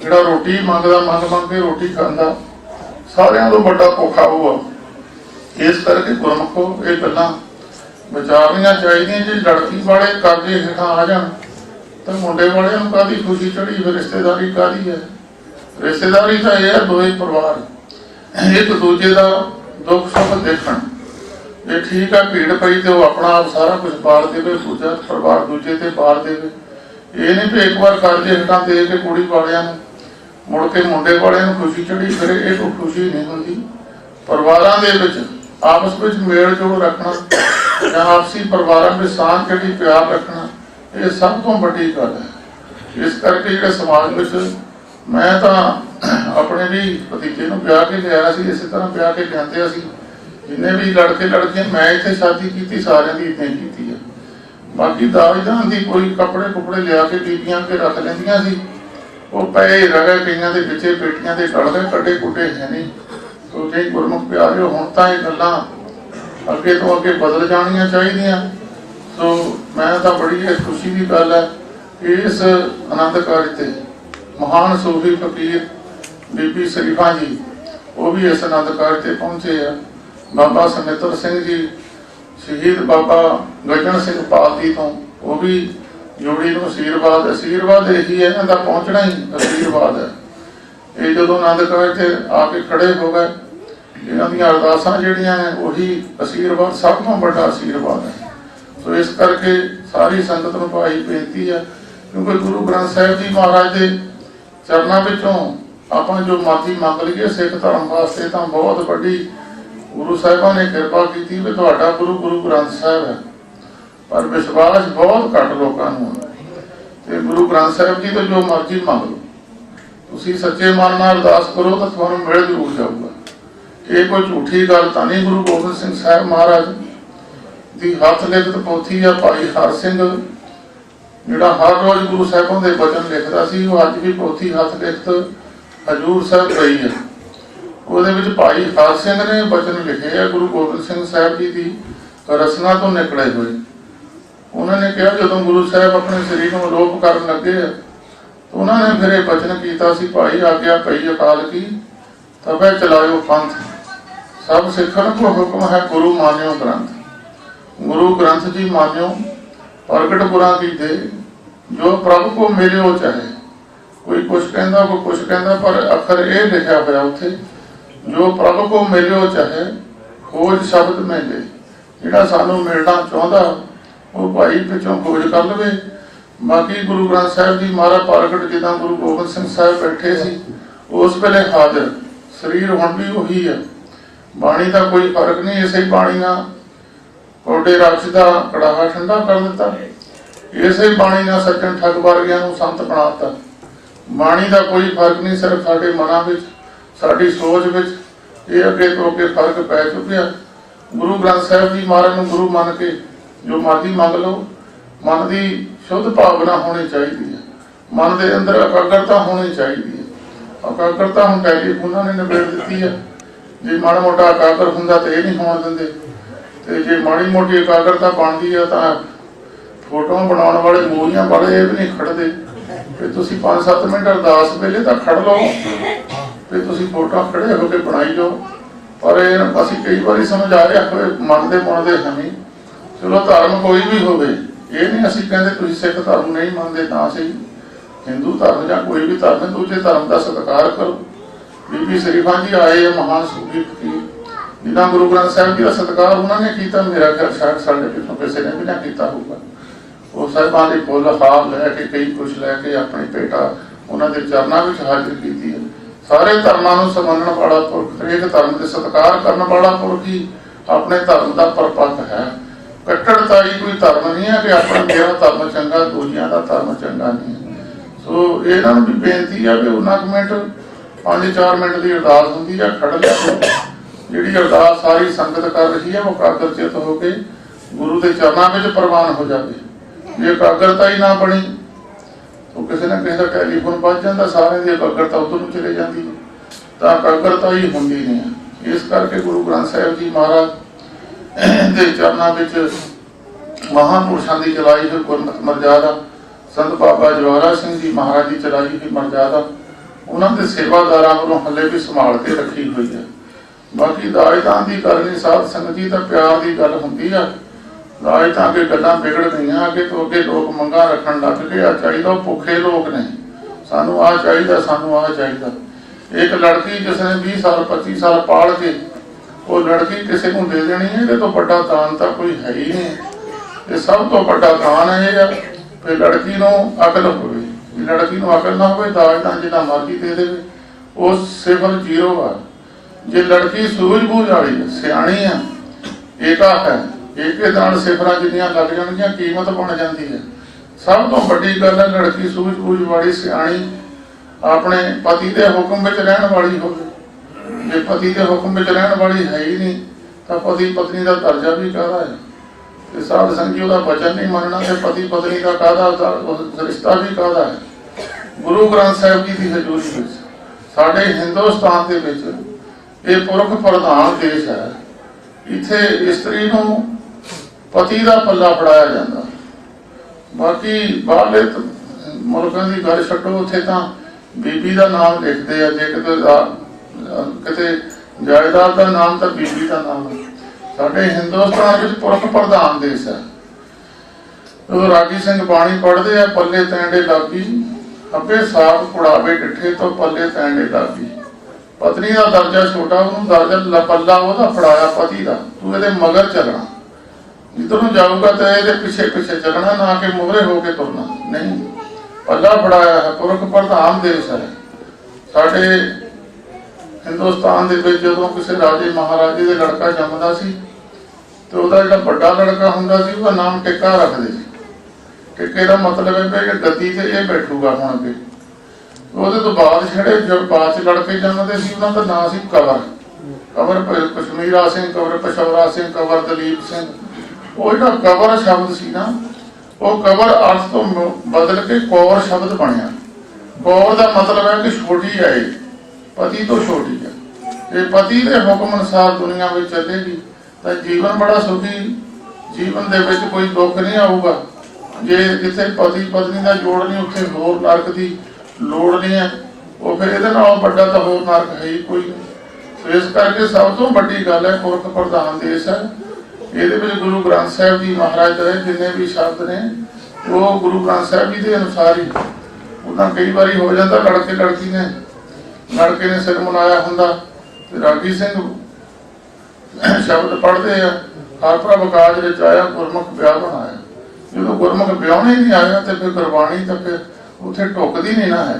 ਜਿਹੜਾ ਰੋਟੀ ਮੰਗਦਾ, ਮੰਗ ਕੇ ਰੋਟੀ ਖਾਂਦਾ। ਸਾਰਿਆਂ ਤੋਂ ਵੱਡਾ ਭੁੱਖਾ ਉਹ ਆ। ਇਸ ਕਰਕੇ ਗੁਰਮੁਖੋ ਇਹ ਗੱਲਾਂ ਵਿਚਾਰਨੀਆਂ ਚਾਹੀਦੀਆਂ। ਜੇ ਲੜਕੀ ਵਾਲੇ ਕਰਜ਼ੇ ਹੇਠਾਂ ਆ ਜਾਣ ਤਾਂ ਮੁੰਡੇ ਵਾਲਿਆਂ ਨੂੰ ਕਾਹਦੀ ਖੁਸ਼ੀ ਚੜੀ? ਫਿਰ ਰਿਸ਼ਤੇਦਾਰੀ ਕਾਹਦੀ ਹੈ? ਰਿਸ਼ਤੇਦਾਰੀ ਤਾਂ ਇਹ ਹੈ ਦੋਵੇਂ ਪਰਿਵਾਰ ਇੱਕ ਦੂਜੇ ਦਾ ਦੁੱਖ ਸੁੱਖ ਦੇਖਣ। ਜੇ ਠੀਕ ਹੈ ਭੀੜ ਪਈ ਤੇ ਉਹ ਆਪਣਾ ਆਪ ਸਾਰਾ ਕੁਝ ਬਾੜ ਦੇਵੇ, ਦੂਜਾ ਪਰਿਵਾਰ ਦੂਜੇ ਤੇ ਬਾੜ ਦੇਵੇ। ਇਹ ਨਹੀਂ ਵੀ ਇੱਕ ਵਾਰ ਕਰਜ਼ੇ ਹੇਠਾਂ ਦੇ ਕੇ ਕੁੜੀ ਵਾਲਿਆਂ ਨੂੰ ਮੁੜ ਕੇ ਮੁੰਡੇ ਵਾਲਿਆਂ ਨੂੰ ਖੁਸ਼ੀ ਚੜੀ ਫਿਰੇ। ਇਹ ਕੋਈ ਖੁਸ਼ੀ ਨਹੀਂ ਹੁੰਦੀ। ਪਰਿਵਾਰਾਂ ਦੇ ਵਿੱਚ ਆਪਸ ਵਿੱਚ ਮੇਲ ਜੋਲ ਰੱਖਣਾ ਜਾਂ ਆਪਸੀ ਪਰਿਵਾਰਾਂ ਵਿੱਚ ਸਾਂਝ ਜਿਹੜੀ ਪਿਆਰ ਰੱਖਣਾ, ਇਹ ਸਭ ਤੋਂ ਵੱਡੀ ਗੱਲ ਹੈ। ਇਸ ਕਰਕੇ ਜਿਹੜੇ ਸਮਾਜ ਵਿੱਚ ਮੈਂ ਤਾਂ ਆਪਣੇ ਵੀ ਭਤੀਜੇ ਨੂੰ ਵਿਆਹ ਕੇ ਲਿਆਇਆ ਸੀ, ਇਸੇ ਤਰ੍ਹਾਂ ਵਿਆਹ ਕੇ ਲਿਆਂਦੇ ਅਸੀਂ ਜਿੰਨੇ ਵੀ ਲੜਕੇ ਲੜਕੀਆਂ। ਮੈਂ ਇੱਥੇ ਸ਼ਾਦੀ ਕੀਤੀ ਸਾਰਿਆਂ ਦੀ ਇੱਦਾਂ ਹੀ ਕੀਤੀ ਹੈ। ਬਾਕੀ ਦਾਜ ਦਾਨ ਦੀ ਕੋਈ ਕੱਪੜੇ ਕੁਪੜੇ ਲਿਆ ਕੇ ਬੀਬੀਆਂ ਕੇ ਰੱਖ ਲੈਂਦੀਆਂ ਸੀ। ਉਹ ਪਏ ਰਹਿ ਕਈਆਂ ਦੇ ਵਿੱਚੇ ਪੇਟੀਆਂ ਦੇ ਗਲ ਗਏ, ਕੱਢੇ ਕੁੱਟੇ ਹੈ ਨਹੀਂ। ਸੋ ਜੇ ਗੁਰਮੁਖ ਪਿਆਰਿਓ ਹੁਣ ਤਾਂ ਇਹ ਗੱਲਾਂ ਅੱਗੇ ਤੋਂ ਅੱਗੇ ਬਦਲ ਜਾਣੀਆਂ ਚਾਹੀਦੀਆਂ। ਸੋ ਮੈਂ ਤਾਂ ਬੜੀ ਇਹ ਖੁਸ਼ੀ ਦੀ ਗੱਲ ਹੈ ਇਸ ਆਨੰਦ ਕਾਰਜ ਤੇ ਮਹਾਨ ਸੂਫੀ ਫਕੀਰ ਬੀਬੀ ਸ਼ਰੀਫਾ ਜੀ ਉਹ ਵੀ ਇਸ ਆਨੰਦ ਕਾਰਜ ਤੇ ਪਹੁੰਚੇ ਆ। ਬਾਬਾ ਸਮਿੱਤਰ ਸਿੰਘ ਜੀ, ਸ਼ਹੀਦ ਬਾਬਾ ਗਜਨ ਸਿੰਘ ਪਾਲਦੀ ਤੋਂ ਉਹ ਵੀ ਜੋੜੀ ਨੂੰ ਅਸ਼ੀਰਵਾਦ ਇਹੀ ਹੈ, ਇਹਨਾਂ ਦਾ ਪਹੁੰਚਣਾ ਹੀ ਅਸ਼ੀਰਵਾਦ ਹੈ। ਇਹ ਜਦੋਂ ਆਨੰਦ ਕਾਰਜ ਤੇ ਆ ਕੇ ਖੜੇ ਹੋ ਗਏ, ਇਹਨਾਂ ਦੀਆਂ ਅਰਦਾਸਾਂ ਜਿਹੜੀਆਂ ਨੇ ਉਹੀ ਅਸ਼ੀਰਵਾਦ, ਸਭ ਤੋਂ ਵੱਡਾ ਅਸ਼ੀਰਵਾਦ ਹੈ। ਸੋ ਇਸ ਕਰਕੇ ਸਾਰੀ ਸੰਗਤ ਨੂੰ ਭਾਈ ਬੇਨਤੀ ਹੈ, ਕਿਉਂਕਿ ਗੁਰੂ ਗ੍ਰੰਥ ਸਾਹਿਬ ਜੀ ਮਹਾਰਾਜ ਦੇ ਚਰਨਾਂ ਵਿੱਚੋਂ ਆਪਾਂ ਜੋ ਮਰਜ਼ੀ ਮੰਗ ਲਈਏ ਸਿੱਖ ਧਰਮ ਵਾਸਤੇ ਤਾਂ ਬਹੁਤ ਵੱਡੀ ਗੁਰੂ ਸਾਹਿਬਾਂ ਨੇ ਕਿਰਪਾ ਕੀਤੀ ਵੀ ਤੁਹਾਡਾ ਗੁਰੂ ਗ੍ਰੰਥ ਸਾਹਿਬ ਹੈ। ਪਰ ਵਿਸ਼ਵਾਸ ਬਹੁਤ ਘੱਟ ਲੋਕਾਂ ਨੂੰ ਹੈ। ਤੇ ਗੁਰੂ ਗ੍ਰੰਥ ਸਾਹਿਬ ਜੀ ਤੋਂ ਜੋ ਮਰਜ਼ੀ ਮੰਗ ਲਓ, ਤੁਸੀਂ ਸੱਚੇ ਮਨ ਨਾਲ ਅਰਦਾਸ ਕਰੋ ਤਾਂ ਤੁਹਾਨੂੰ ਮਿਲ ਜ਼ਰੂਰ ਜਾਊਗਾ। ਇਹ ਕੋਈ ਝੂਠੀ ਗੱਲ ਤਾਂ ਨਹੀਂ। ਗੁਰੂ ਗੋਬਿੰਦ ਸਿੰਘ ਸਾਹਿਬ ਮਹਾਰਾਜ ਦੀ ਹੱਥ ਲਿਖਤ ਪੋਥੀ ਆ ਭਾਈ ਹਰ ਸਿੰਘ, ਜਿਹੜਾ ਹਰ ਰੋਜ਼ ਗੁਰੂ ਸਾਹਿਬਾਂ ਦੇ ਬਚਨ ਲਿਖਦਾ ਸੀ, ਉਹ ਅੱਜ ਵੀ ਪੋਥੀ ਹੱਥ ਲਿਖਤ ਹਜ਼ੂਰ ਸਾਹਿਬ ਪਈ ਹੈ। ਉਹਦੇ ਵਿੱਚ ਭਾਈ ਹਰ ਸਿੰਘ ਨੇ ਬਚਨ ਲਿਖੇ ਆ ਗੁਰੂ ਗੋਬਿੰਦ ਸਿੰਘ ਸਾਹਿਬ ਜੀ ਦੀ ਰਸਨਾ ਤੋਂ ਨਿਕਲੇ ਹੋਏ। ਉਹਨਾਂ ਨੇ ਕਿਹਾ ਜਦੋਂ ਗੁਰੂ ਸਾਹਿਬ ਆਪਣੇ ਸਰੀਰ ਨੂੰ ਅਲੋਪ ਕਰਨ ਲੱਗੇ ਆ, ਉਹਨਾਂ ਨੇ ਫਿਰ ਇਹ ਬਚਨ ਕੀਤਾ ਸੀ, ਭਾਈ ਆਗਿਆ ਪਈ ਅਕਾਲ ਕੀ ਤਬੈ ਚਲਾਇਓ ਪੰਥ, ਸਭ ਸਿੱਖਣ ਕੋ ਹੁਕਮ ਹੈ ਗੁਰੂ ਮਾਨਿਓ ਗ੍ਰੰਥ। ਗੁਰੂ ਗ੍ਰੰਥ ਜੀ ਮਾਨਿਓ, ਪ੍ਰਗਟ ਗੁਰਾਂ ਕੀ ਦੇ, ਜੋ ਪ੍ਰਭ ਕੋ ਮਿਲਿਓ ਚਾਹੇ। ਕੋਈ ਕੁਛ ਕਹਿੰਦਾ, ਕੋਈ ਕੁਛ ਕਹਿੰਦਾ, ਪਰ ਅੱਖਰ ਇਹ ਲਿਖਿਆ ਹੋਇਆ ਉੱਥੇ, ਜੋ ਪ੍ਰਭ ਕੋ ਮਿਲਿਓ ਚਾਹੇ ਖੋਜ ਸ਼ਬਦ ਮਿਲੇ। ਜਿਹੜਾ ਸਾਨੂੰ ਮਿਲਣਾ ਚਾਹੁੰਦਾ ਉਹ ਭਾਈ ਪਿੱਛੋਂ ਖੋਜ ਕਰ ਲਵੇ। ਬਾਕੀ ਗੁਰੂ ਗ੍ਰੰਥ ਸਾਹਿਬ ਜੀ ਮਹਾਰਾਜ ਪ੍ਰਗਟ ਜਿੱਦਾਂ ਗੁਰੂ ਗੋਬਿੰਦ ਸਿੰਘ ਸਾਹਿਬ ਬੈਠੇ ਸੀ ਉਸ ਵੇਲੇ ਹਾਜ਼ਰ, ਸਰੀਰ ਹੁਣ ਵੀ ਉਹੀ ਹੈ। ਬਾਣੀ ਦਾ ਕੋਈ ਫਰਕ ਨਹੀਂ। ਇਸੇ ਬਾਣੀ ਨਾਲ ਕੋਡੇ ਰਾਜ ਦਾ ਕੜਾਹਾ ਠੰਡਾ ਕਰ ਦਿੱਤਾ, ਇਸੇ ਬਾਣੀ ਨਾਲ ਸੱਜਣ ਠੱਗ ਵਰਗਿਆਂ ਨੂੰ ਸੰਤ ਬਣਾਤਾ। ਬਾਣੀ ਦਾ ਕੋਈ ਫਰਕ ਨਹੀਂ, ਸਿਰਫ ਸਾਡੇ ਮਨਾਂ ਵਿੱਚ, ਸਾਡੀ ਸੋਚ ਵਿੱਚ ਇਹ ਅੱਗੇ ਤੋਂ ਅੱਗੇ ਫਰਕ ਪੈ ਚੁੱਕਿਆ। ਗੁਰੂ ਗ੍ਰੰਥ ਸਾਹਿਬ ਜੀ ਮਹਾਰਾਜ ਨੂੰ ਗੁਰੂ ਮੰਨ ਕੇ ਜੋ ਮਰਜ਼ੀ ਮੰਗ ਲਓ। ਮਨ ਦੀ ਸ਼ੁੱਧ ਭਾਵਨਾ ਹੋਣੀ ਚਾਹੀਦੀ ਹੈ, ਮਨ ਦੇ ਅੰਦਰ ਇਕਾਗਰਤਾ ਹੋਣੀ ਚਾਹੀਦੀ ਹੈ। ਇਕਾਗਰਤਾ ਹੁਣ ਟੈਲੀਫੋਨਾਂ ਨੇ ਨਿਬੇੜ ਦਿੱਤੀ ਹੈ। जे माड़ा मोटा एकागर हुंदा तो ये नहीं होण दिंदे, ते जे माड़ी मोटी एकाग्रता बनती है तो फोटोआं बनाउण वाले मूलियां वाले ये भी नहीं खड़दे। फिर तुसीं 5-7 मिनट अरदास वेले तो खड़ लो, फिर तुसीं फोटोआं खड़े होके बनाई जाओ। पर असीं कई बार समझाया होए मनदे मुणदे नहीं। चलो धर्म कोई भी होवे, ये नहीं असीं कहंदे तुसीं सिख धर्म नहीं मनदे ना सही, हिंदू धर्म या कोई भी धर्म दूजे धर्म का सत्कार करो। बीबी शरीफा जी आए है महान सूफी फकीर, जिन्हें गुरु ग्रंथ साहिब जी का सत्कार उन्होंने किया, मेरा ख्याल शायद साढ़े पिछों किसी ने भी ना किया होगा। वो साहिबां दे फुल हार लैके कई कुछ लैके अपनी भेटा उन्होंने चरणों में हाजिर की है। सारे धर्मों को समझण वाला पुरख, हरेक धर्म के सत्कार करने वाला पुरख ही अपने धर्म का परपक्ष है। कट्टरताई कोई धर्म नहीं है कि अपना मेरा धर्म चंगा दूजिया का धर्म चंगा नहीं है। सो इन्हों भी बेनती है भी उन्ना मिनट 5-4 मिनट की अरदास होंगी है, खड़ लिया जी अरदास सारी संगत कर रही है वो एकाग्रचित होकर गुरु के चरणों में प्रवान हो जाए। जे एकाग्रता ही ना बनी तो किसी न किसी का टैलीफोन बच जाता, सारे की एकाग्रता उधर चले जाती है, तो एकाग्रता ही होंगी नहीं है। इस करके गुरु ग्रंथ साहिब जी महाराज के चरणों में महापुरुषों की चलाई हुई गुरमत मर्यादा, संत बाबा जवाहर सिंह जी महाराज की चलाई हुई मर्यादा उन्होंने सेवादारों वालों हले भी संभाल के रखी हुई है। बाकी दाजदान की गल नहीं, साध संगत जी तो प्यार की गल होंगी है। दाजदां अगे गल्लां बिगड़ गई, अगे तो अगे लोग मंगा रखन लग गए, आ चाहिए भुखे लोग ने, सानू आ चाहिए सानू आ चाहिए। एक लड़की जिसने 20 साल 25 साल पाल के वो लड़की किसी को दे देनी है, ये तो बड़ा दान तो कोई है ही नहीं। ये सब तो बड़ा दान है फिर लड़की को अकल होवे, लड़की को अकल ना हो दाजदान जितना मर्जी दे दे वो सिफर 0 है। जे लड़की सूझबूझ वाली है, सियाणी है, एका है, एक दान सिफर जिन्नियां लग जाएगी कीमत बन जाती है। सब तो बड़ी गल है लड़की सूझबूझ वाली सियाणी अपने पति के हुक्म में रहने वाली हो। जे पति के हुक्म में रहने वाली है ही नहीं तो पति पत्नी का दर्जा भी कहता है। साध संग जी वचन नहीं मनना तो पति पत्नी का कहता रिश्ता भी कहता है। गुरु ग्रंथ साहिब जी की हजूरी में साडे हिंदुस्तान के ये पुरख प्रधान देश है, इत्थे स्त्री को पति का पल्ला फड़ाया जाता। बाकी बाहरले मुल्कों की गल छड्डो, उत्थे तां बीबी का नाम लिखते हैं, जे किते जायदाद का नाम तो बीबी का नाम है। साडे हिंदुस्तान में पुरख प्रधान देश है। तो रागी सिंह बाणी पढ़ते हैं, पल्ले तैंडे लागी अबे साफ कुड़ावे डिठे तो पल्ले तैंडे लागी। पत्नी का दर्जा छोटा, उन्होंने दर्जा पल्ला वह फड़ाया पति का, तू ये मगर चलना, जिधरों जाऊगा तो ये पिछे पिछे चलना, ना कि मुहरे होके तुरना नहीं। पल्ला फड़ाया है, पुरख प्रधान देश है। साडे हिंदुस्तान के जो किसी राजे महाराजे के लड़का जमदा सी तो वह जो बड़ा लड़का होंदा सी वह नाम टिक्का रखते। टिक्के का मतलब है कि गद्दी से ये बैठूगा हुण अगे। वो तो बाद छड़े जो बाद लड़के जमते सी उन्होंने नाम सी कंवर। कंवर कश्मीरा सिंह, कंवर पेशौरा सिंह, कंवर दलीप सिंह। वो जो कंवर शब्द सी ना, वो कंवर अर्थ तो बदल के कौर शब्द बनया। कौर का मतलब है कि छोटी है, पति तो छोटी है। ये पति के हुक्म अनुसार दुनिया में चलेगी तो जीवन बड़ा सुखी, जीवन के कोई दुख नहीं आऊगा। जे जिथे पति पत्नी का जोड़ नहीं उत्थे होर नरक की लोड़ नहीं है, वो फिर ये बड़ा तो होर नरक है ही कोई नहीं। तो इस करके सब तो बड़ी गल है, पुरख प्रधान देश है। ये गुरु ग्रंथ साहिब जी महाराज दे जिन्ने भी शब्द ने वो गुरु ग्रंथ साहिब जी के अनुसार ही। उदा कई बार हो जाता लड़के ने सिर मुनाया होंदा, रागी सिंह शब्द पढ़ते हैं, हर प्रभ काज रचाया गुरमुख ब्याह बनाया। जो गुरमुख ब्याह ही नहीं आया तो फिर गुरबाणी तो फिर उत्थे टुकदी नहीं ना है।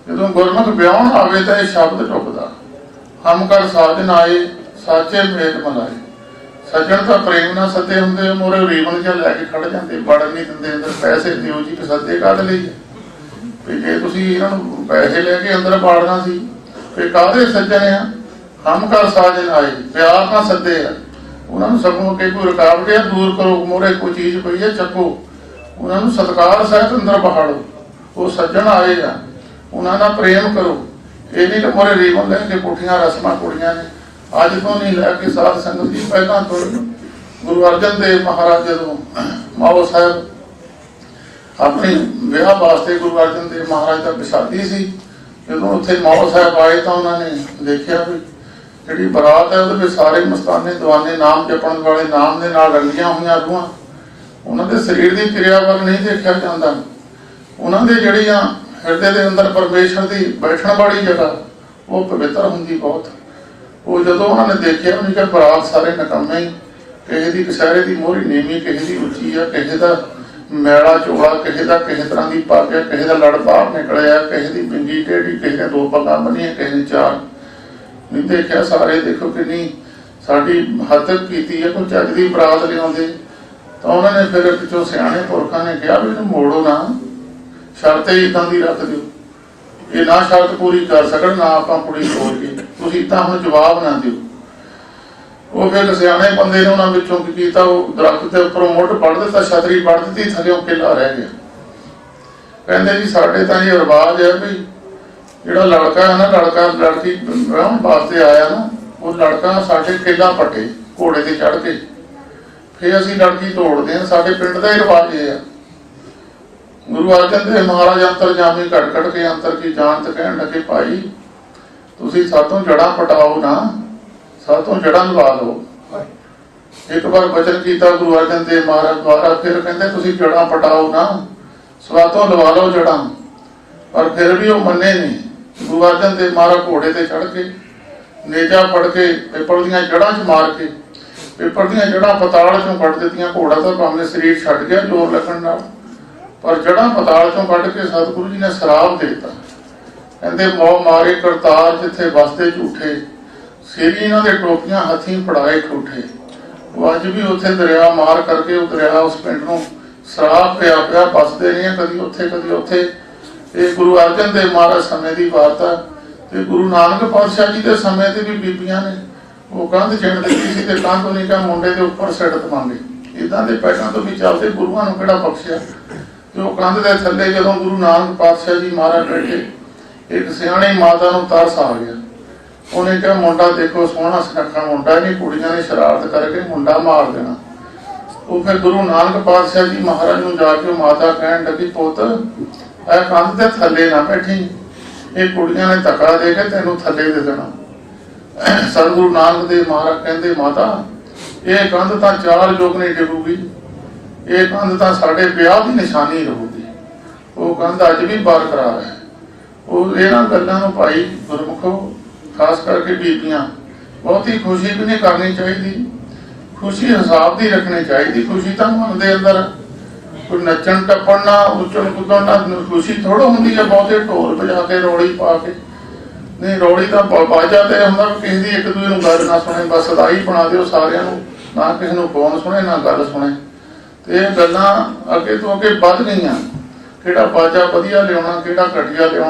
जो गुरमुख ब्याह आवे तो यह शब्द टुकदा। हम कर साजन आए साचे मेल मलाए, सज्जन तो प्रेम ना सदे होंगे, मोरे रीवन च लैके खड़ जाते, बड़न नहीं दिंदे, अंदर पैसे दिओ जी सदे कद लईए। जे तुसीं इन्हां नूं पैसे लैके अंदर बाड़ना सी फिर काहदे सज्जन आ। हम कर साजन आए प्यार ना सदे आ, उन्होंने सगों के कोई रुकावट है दूर करो, मोरे कोई चीज़ पई है चको, उन्होंने सत्कार सहित अंदर बहाड़ो। वो सज्जन आए आ, उन्होंने प्रेम करो। ये नहीं कि मोरे रीवन लैके पुठियां रस्मां कुड़ियां ने अज तो नहीं लैके साध संगत जी पहला तो गुरु अर्जन देव महाराज जो माओ साहब अपने विआह वास्ते गुरु अर्जन देव महाराज का बिसादी सी जो उत्थे माओ साहब आए तो उन्होंने देखा भी जी बरात है वो सारे मस्ताने दवाने नाम जपण वाले नाम के नाल रंगियां हुई रूहां उन्होंने शरीर की क्रिया वाल नहीं देखा जाता उन्होंने जड़ियाँ हिरदे के अंदर परमेश्वर की बैठण वाली जगह वो पवित्र होंगी बहुत। वो जो उन्होंने देखा उन्हें कहा बरात सारे निकम्मे ही किसी की कशहरे की मोहरी नीवी किसी की उची है किसी का मैला चोला किसी का किसी तरह की पग है किसी का लड़ बाहर निकलिया किसी की बिंगी टेढ़ी किसी ने 2 पगां बनिया किसी ने 4 नहीं देखा सारे देखो कि साड़ी हद की है कोई चज की बरात लिया तो उन्होंने फिर पिछों सियाने पुरखा ने कहा भी इन्हें मोड़ो ना शर्त इदा की रख दो ये ना शर्त पूरी कर सकन ना आप कुड़ी तोड़ के तुम इदा हम जवाब ना दो। वो फिर सियाने बंदे ने उन्होंने पिछों की किया वो दरख्त के उपरों मुठ पढ़ दिता छतरी पढ़ दी थल्यों किला रह गया। कहते जी साढ़े तो ये रिवाज है भी जो लड़का है ना लड़का लड़की विआहण वास्ते आया ना वो लड़का साढ़े किला पटे घोड़े से चढ़ के फिर असी लड़की तोड़ते हैं साढ़े पिंड का ही रिवाज ये है। गुरु अर्जन देव महाराज अंतर जामी घट घट के अंतर की जानत कहन लगे भाई तुसी सातों जड़ा पटाओ ना सातों जड़ा लवा लो। एक बार वचन किया गुरु अर्जन देव महाराज द्वारा फिर कहते तुसी जड़ा पटाओ ना सातों लवा लो जड़ा पर फिर भी वो मने नहीं। गुरु अर्जन देव महाराज घोड़े से चढ़ के नेजा फड़ के पिपल दी जड़ा च मार के पेपर दी जड़ा पताल चों कट दित्तियां। घोड़ा तो भावें शरीर छड्ड गया जोर लगन नाल पर जड़ा पताल चों कट के सतगुरु जी ने शराब देता कहते मौ मारे करतार जिथे वसते झूठे सिरी इन्हां दे टोपियां हथी फड़ाए ठूठे। वो अज भी उत्थे दरिया मार करके वो दरिया उस पिंड नूं शराब पिया पिया बसते नहीं कदी उत्थे कदी उत्थे। ये गुरु अर्जन देव महाराज समय की बात है। तो गुरु नानक पातशाह जी के समय से भी बीबियां ने वो कंध चिण दी सी ते कंध नहीं कहा मुंडे के उपर सिट दवांगे इदां दे पैरां तो भी चलते गुरुआं नूं किहड़ा बख्शिया। तो कंध के थल्ले जदों गुरु नानक पातशाह जी महाराज बैठे एक सियाणी माता नूं तरस आ गया। उन्हें कहा मुंडा देखो सोहना सुनक्खा मुंडा नहीं कुड़ियां ने शरारत करके मुंडा मार देना। वो फिर गुरु नानक पातशाह जी महाराज नूं जाके माता कहन लगी पुत ऐ कंध के थल्ले ना बैठी ये कुड़ियां ने धक्का दे के तैनूं थल्ले दे देना। सतगुरु नानक देव महाराज कहते माता ये कंध तो 4 युग नहीं डिगूगी ये कंध तो साढ़े ब्याह की निशानी रहूगी। वो कंध अज भी बरकरार है। वो इन्होंने गलों भाई गुरमुखो खास करके बीबियां बहुत ही खुशी भी नहीं करनी चाहिए। खुशी हिसाब की रखनी चाहिए। खुशी तो मन के अंदर कोई नचन टप्पण ना उछल कूदण ना खुशी थोड़ा होंगी है बहुते ढोल बजा के रोड़ी पा के नहीं रोड़ी तो बाजा तो होंगे किसी की एक दूसरे गल ना सुने बस सदाई बना दो सारिया ना किसी को फोन सुने ना गल सुने। तो ये गल्लां अगे तो अगे बढ़ गई किहड़ा बाजा वधिया लिया किहड़ा घटिया लिया।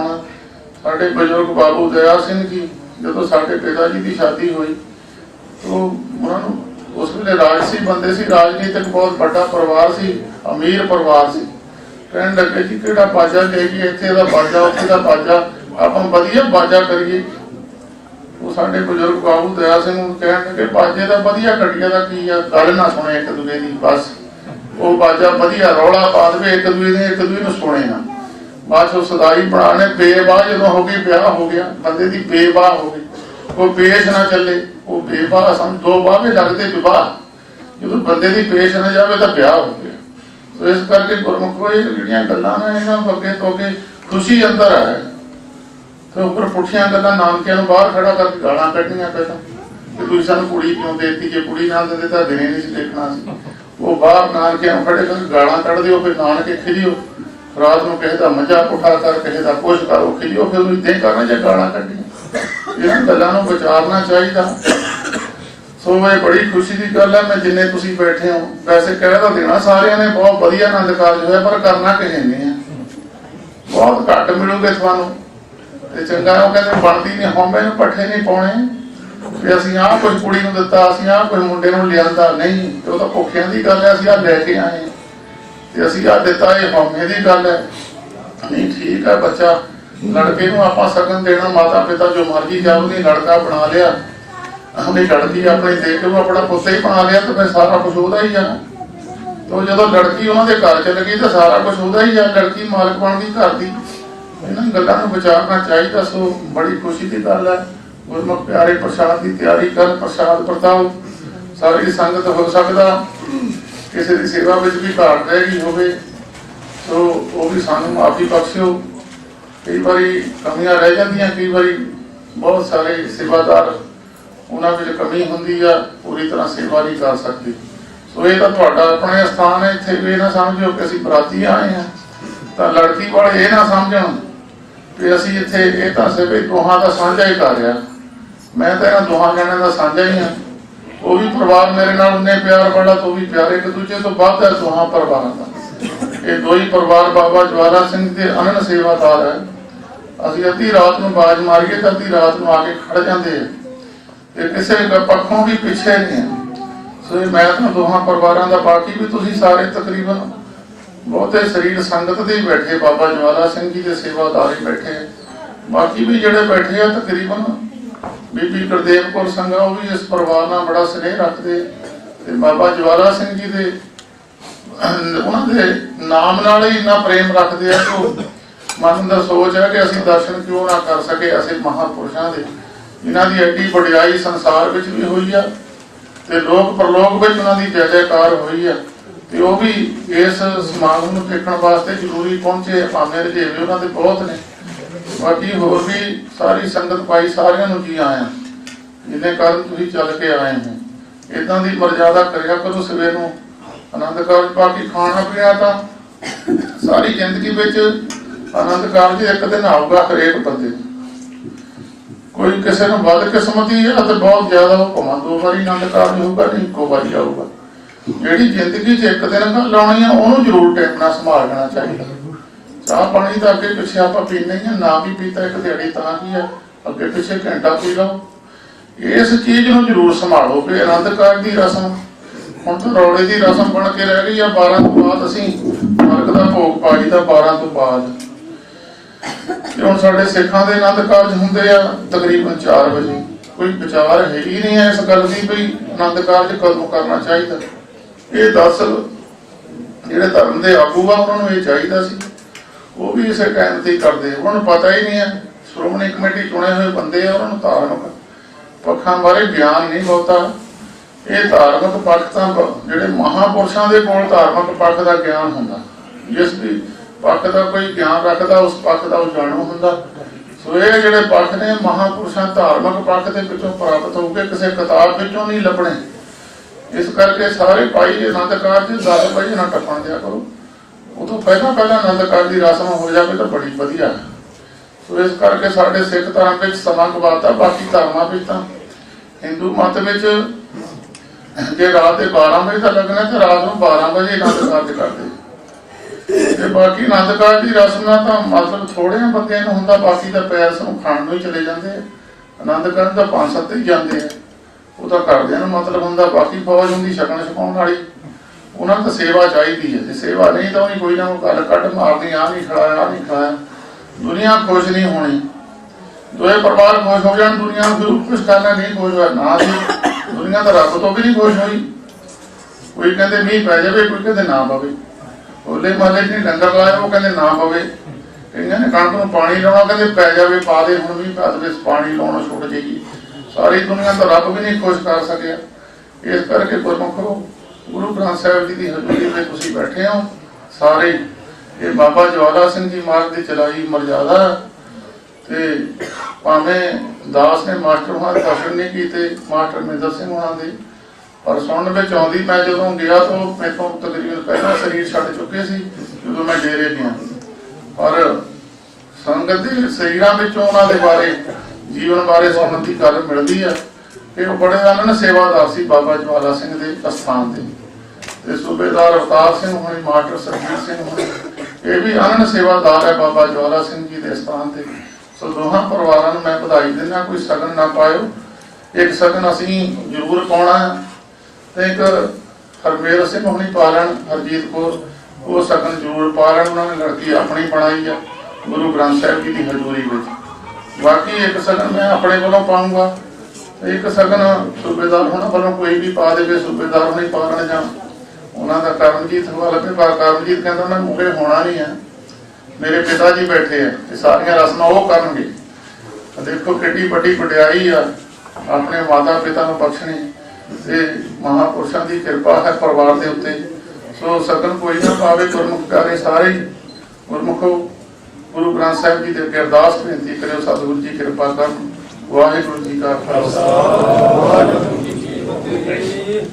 साडे बजुर्ग बाबू दया सिंह जी जो साडे पिता जी की शादी हुई तो उन्होंने उस वे राजसी बंदे सी राजनीतिक बहुत बड़ा परिवार सी अमीर परिवार सी। कहन लगे जी किहड़ा बाजा लेके इत्थे दा बाजा उत्थे दा बाजा ਆਪਾਂ ਵਧੀਆ ਬਾਜਾ ਕਰੀਏ। ਉਹ ਸਾਡੇ ਬਜ਼ੁਰਗ ਬਾਬੂ ਦਇਆ ਸਿੰਘ ਨੂੰ ਕਹਿਣ ਲੱਗੇ ਬਾਜੇ ਦਾ ਵਧੀਆ ਘਟੀਆ ਦਾ ਕੀ ਆ ਗੱਲ ਨਾ ਸੁਣੇ ਇੱਕ ਦੂਜੇ ਦੀ ਬਸ ਉਹ ਬਾਜਾ ਵਧੀਆ ਰੌਲਾ ਪਾ ਦੇਵੇ ਇੱਕ ਦੂਜੇ ਨੂੰ ਸੁਣੇ ਨਾ ਬਾਅਦ ਉਹ ਸਦਾਈ ਬਣਾਣੇ ਬੇਵਾਹ ਜਦੋਂ ਹੋ ਗਈ ਵਿਆਹ ਹੋ ਗਿਆ ਬੰਦੇ ਦੀ ਬੇਵਾਹ ਹੋ ਗਈ ਉਹ ਪੇਸ਼ ਨਾ ਚੱਲੇ ਉਹ ਬੇਵਾਹ ਸਮ 2 ਵਾਹੇ ਲੱਗਦੇ ਵਿਵਾਹ ਜਦੋਂ ਬੰਦੇ ਦੀ ਪੇਸ਼ ਨਾ ਜਾਵੇ ਤਾਂ ਵਿਆਹ ਹੋ ਗਿਆ। ਸੋ ਇਸ ਕਰਕੇ ਗੁਰਮੁਖੋ ਇਹ ਜਿਹੜੀਆਂ ਗੱਲਾਂ ਨੇ ਇਹਨਾਂ ਅੱਗੇ ਤੋਂ ਅੱਗੇ खुशी अंदर है तो उपर पुठिया गल्लां नानकिਆਂ ਨੂੰ बाहर खड़ा करके गालां कढ़नियां पहला कि तुसीं सानूं कुड़ी क्यों देती जे कुड़ी ना दिंदे तां दिने नहीं सी देखना सी वो बाहर नानकिਆਂ ਨੂੰ खड़े करके गालां कढ़ दिओ फिर नानके खिजिओ रात को किसी का मजा पुठा कर किसी का कुछ करो खिजिओ फिर इदां ही करना जे गालां कढ़नियां इन्हां गल्लां नूं विचारना चाहिए। सो ये बड़ी खुशी की गल है। मैं जिन्ने तुसीं बैठे हो वैसे कह तो देना सारिਆਂ ने बहुत वधिया आनंद कारज होया पर करना किसी ने है बहुत घट मिलूगे थानू चंगा वो कहते बनती नहीं होंबे नूं पट्ठे नहीं पाने भी असीं आह कुछ कुड़ी नूं दित्ता असीं आह कुछ मुंडे नूं लिआंदा नहीं तो तां भुखियां दी गल है। असीं आह लैके आए ते असीं आह दित्ता ये होमे दी गल है नहीं ठीक है। बच्चा लड़के नूं आपां सगन देना माता पिता जो मर्जी जाओ नहीं लड़का बना लिया अपनी लड़की अपनी देख के अपना पुत ही बना लिया तो फिर सारा कुछ वह ही जाना। तो जो लड़की उन्होंने घर चल गई तो सारा कुछ वह ही है, लड़की मालक बन गई घर की। इन्होंने गलों बचाना चाहिए। सो बड़ी खुशी की गल है। गुरमुख प्यारे प्रसाद की तैयारी कर, प्रसाद परताओ, सारी संगत हो सकता किसी की सेवा में भी घाट रह गई हो तो वो भी सानू माफी बख्शो। कई बार कमियां रह जांदियां, कई बार बहुत सारे सेवादार उन्होंने कमी होंगी या पूरी तरह सेवा नहीं कर सकते। सो ये तो अपने स्थान है, इतने ये ना समझो कि असं बराती आए हैं तो लड़की वाले ये ना समझ कि असी इतने ये तो सिर्फ दोहां का साझा ही कर रहा। मैं तो इन्होंने दोहां जणियां का साझा ही हाँ। वो भी परिवार मेरे नाल उन्ने प्यार वाला तो भी प्यार एक दूजे तो बाद है दोहां परिवारों का। ये दो ही परिवार बाबा ज्वाला सिंह के अनन सेवादार है। असी अद्धी रात में आवाज मारीए तो अद्धी रात में आके खड़ जाते हैं, किसी पक्षों भी पिछे नहीं है। सो मैं तो दोहां परिवारों का, बाकी भी तुम सारे तकरीबन बहुते शरीर संगत के ही बैठे, बाबा ज्वाला सिंह जी के सेवादार ही बैठे, बाकी भी जोड़े बैठे हैं तकरीबन बीबी गुरदेव कौर संघा वो भी इस परिवार नाल बड़ा स्नेह रखते। बाबा ज्वाला सिंह जी के उन्होंने नाम नाल ही इन्ना प्रेम रखते हैं। तो मन अंदर सोच है कि असीं दर्शन क्यों ना कर सके ऐसे महापुरुषों के, जिन्हों की एडी वडियाई संसार में भी हुई है तो लोक परलोक में उन्होंने जय जयकार हुई है। तो वह भी इस समागम को देखने वास्ते जरूरी पहुंचे, भावें रजेवे उन्होंने बहुत ने, बाकी होर भी सारी संगत पाई सारियां नूं जी आए जिन्हें कारण तुसीं चल के आए हैं। इदां दी मर्यादा करिया करो सवेर नूं आनंद कारज। बाकी खाना पीना तो सारी जिंदगी विच आनंद कारज एक दिन आऊगा हरेक बंदे। कोई किसी को वध किस्मती है तो बहुत ज्यादा भावें 2 बारी आनंद कारज होगा, नहीं एको बारी आऊगा। जिहड़ी जिंदगी च एक दिन गल आउणी है उहनूं जरूर टाइम नाल संभाल लेना चाहिए। चाह पानी तो अगे पिछे आप पीने ही ना भी पीता एक दिहाड़ी तां की है, अगे पिछे घंटा पी लो। इस चीज़ को जरूर संभालो कि आनंद कारज की रस्म हुण तो रौले की रस्म बन के रह गई है। 12 तो बाद असीं नरक का भोग पाई दा 12 तो बाद। हुण साडे सिखां दे आनंद कारज हुंदे आ तकरीबन 4 बजे। कोई विचार है ही नहीं है इस गल की भी आनंद कारज कदों करना चाहिए। ये 10 जिहड़े धर्म के आगू आ उन्होंने ये चाहिए सी, वो भी इस टाइम से करते। उन्होंने पता ही नहीं है, श्रोमणी कमेटी चुने हुए बंदे हैं, उन्होंने धार्मिक पक्षों बारे ज्ञान नहीं बहुता। ये धार्मिक पक्ष तो जोड़े महापुरुषों के कोल धार्मिक पक्ष का ज्ञान होंदा, जिस भी पक्ष का कोई ज्ञान रखता उस पक्ष का जाणू होंदा। सो ये जोड़े पक्ष ने महापुरुषों धार्मिक पक्ष के पिछों प्राप्त हो गए, किसी किताब पिछों नहीं लभणे। इस करके सारे भाई आनंद कारज 10 बजे ना टप्पण दिया करो, उदों पहला आनंद कारज की रस्म हो जाए तो बड़ी वधिया है। सो इस करके साडे सिख धर्म में समा गवाता। बाकी धर्मां में तो हिंदू मत में जे रात के 12 बजे का लगना तो रात को 12 बजे आनंद कारज करते। बाकी आनंद कारज की रस्म तो मतलब थोड़े बंदे होंदा, बाकी तो पैरस नूं खाण नूं ही चले जाते। आनंद कारज तो 5-7 ही जाते हैं, वो तो घरदियां नूं मतलब होंदा। बाकी फौज होंदी छकण छकाउण वाली, उन्होंने तो सेवा चाहिए है। सेवा नहीं तो कोई ना कोई गल कट मारनी, आ नहीं खिलाया, आ नहीं खिलाया। दुनिया खुश नहीं होनी, दोए परिवार खुश हो जाए दुनिया कुछ करना नहीं खुश हो ना जी। दुनिया तो रब तो भी नहीं खुश हुई। कोई कहते मीह पै जाए, कोई कहते ना पवे। होले महल्ले नहीं डंगर लाए वो कहते ना पवे। कई ने कणक में पानी लाना कहते पै जाए पा दे, हुण भी पै पानी लाना छुट जाएगी। सारी दुनिया तो रब भी नहीं खुश कर सकिया। इस करके गुरमुखो गुरु ग्रंथ साहिब जी की हजूरी में तुसीं बैठे हो सारे। ये बाबा ज्वाला सिंह जी महाराज की चलाई मर्यादा। तो भावें दास ने मास्टर वहां दर्शन नहीं किए, मास्टर मिंदर सिंह वहां दे, पर सुनने में आती। मैं जो गया तो मेरे को तकरीबन पहला शरीर छड़ चुके सी जो मैं डेरे गया, पर संगत के शरीरों में उन्होंने बारे जीवन बारे सुनने की गल मिलती है कि वो बड़े आनंद सेवादार सी बाबा ज्वाला सिंह के स्थान से। सूबेदार अवतार सिंह होनी, मास्टर सरजीत सिंह होनी, ये भी आनंद सेवादार है बाबा ज्वाला सिंह जी के स्थान से। सो दोहां परिवारों को मैं बधाई देना। कोई सगन ना पायो, एक सगन असी जरूर पाना है। तो एक हरमेल सिंह होनी पा लैन, हरजीत कौर वो सगन जरूर पा लैन। उन्होंने लड़की अपनी बनाई है गुरु ग्रंथ साहिब जी की हजूरी में। बाकी एक सगन मैं अपने वालों पाऊंगा ਇੱਕ ਸਗਨ ਸੂਬੇਦਾਰ ਹੋਣਾ ਵੱਲੋਂ ਕੋਈ ਵੀ ਪਾ ਦੇਵੇ, ਸੂਬੇਦਾਰ ਨਹੀਂ ਪਾਣ ਜਾਂ ਉਹਨਾਂ ਦਾ ਕਰਮਜੀਤ ਹਵਾਲਾ ਤੇ ਕਰਮਜੀਤ ਕਹਿੰਦਾ ਉਹਨਾਂ ਮੁਕੇ ਹੋਣਾ ਨਹੀਂ ਹੈ, ਮੇਰੇ ਪਿਤਾ ਜੀ ਬੈਠੇ ਆ, ਇਹ ਸਾਰੀਆਂ ਰਸਮਾਂ ਉਹ ਕਰਨਗੇ। ਦੇਖੋ ਕਿੱਡੀ ਵੱਡੀ ਵਡਿਆਈ ਆ ਆਪਣੇ ਮਾਤਾ ਪਿਤਾ ਨੂੰ ਬਖਸ਼ਣੀ, ਤੇ ਮਹਾਂਪੁਰਸ਼ਾਂ ਦੀ ਕਿਰਪਾ ਹੈ ਪਰਿਵਾਰ ਦੇ ਉੱਤੇ। ਸੋ ਸਗਨ ਕੋਈ ਨਾ ਪਾਵੇ, ਗੁਰਮੁਖ ਪਿਆਰੇ ਸਾਰੇ ਗੁਰਮੁਖੋ ਗੁਰੂ ਗ੍ਰੰਥ ਸਾਹਿਬ ਜੀ ਦੇ ਅੱਗੇ ਅਰਦਾਸ ਬੇਨਤੀ ਕਰਿਓ, ਸਤਿਗੁਰੂ ਜੀ ਕਿਰਪਾ ਕਰਨ। ਵਾਹਿਗੁਰੂ ਜੀ ਕਾ ਖਾਲਸਾ, ਵਾਹਿਗੁਰੂ ਜੀ ਕੀ ਫਤਿਹ।